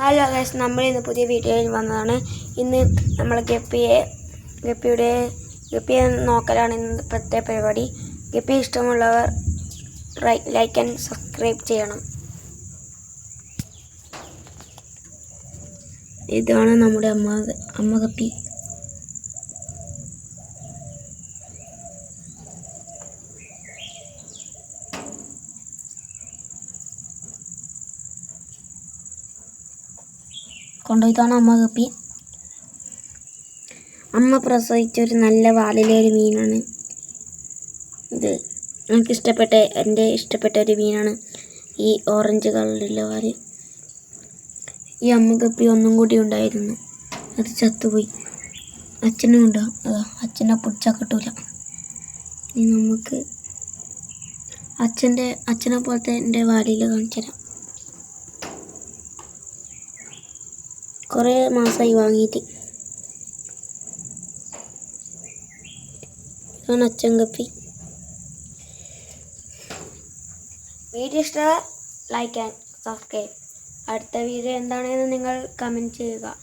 Hello guys, നമ്മൾ ഇന്ന് പുതിയ വീഡിയോയിൽ വന്നതാണ്. ഇന്ന് നമ്മൾ ഗപ്പിയെ നോക്കലാണ് ഇന്നത്തെ പരിപാടി. ഗപ്പി ഇഷ്ടമുള്ളവർ ലൈക്ക് ആൻഡ് സബ്സ്ക്രൈബ് ചെയ്യണം. ഇതാണ് നമ്മുടെ അമ്മ ഗപ്പി. ഇതാണ് അമ്മ ഗപ്പി. അമ്മ പ്രസവിച്ചൊരു നല്ല വാലിലെ ഒരു മീനാണ് ഇത്. എൻ്റെ ഇഷ്ടപ്പെട്ട ഒരു മീനാണ് ഈ ഓറഞ്ച് കളറിലുള്ള വാല്. ഈ അമ്മ ഗപ്പി ഒന്നും കൂടി ഉണ്ടായിരുന്നു, അത് ചത്തുപോയി. അച്ഛനും ഉണ്ടോ? അച്ഛനെ പിടിച്ചാൽ കിട്ടൂല. ഇനി നമുക്ക് അച്ഛനെ പോലത്തെ എൻ്റെ വാലിൽ കാണിച്ചു തരാം. കുറേ മാസമായി വാങ്ങിയിട്ട്. ഇതാണ് അച്ഛൻ ഗപ്പി. വീഡിയോ ഇഷ്ടമായ ലൈക്ക് ആൻഡ് സബ്സ്ക്രൈബ്. അടുത്ത വീഡിയോ എന്താണെന്ന് നിങ്ങൾ കമൻറ്റ് ചെയ്യുക.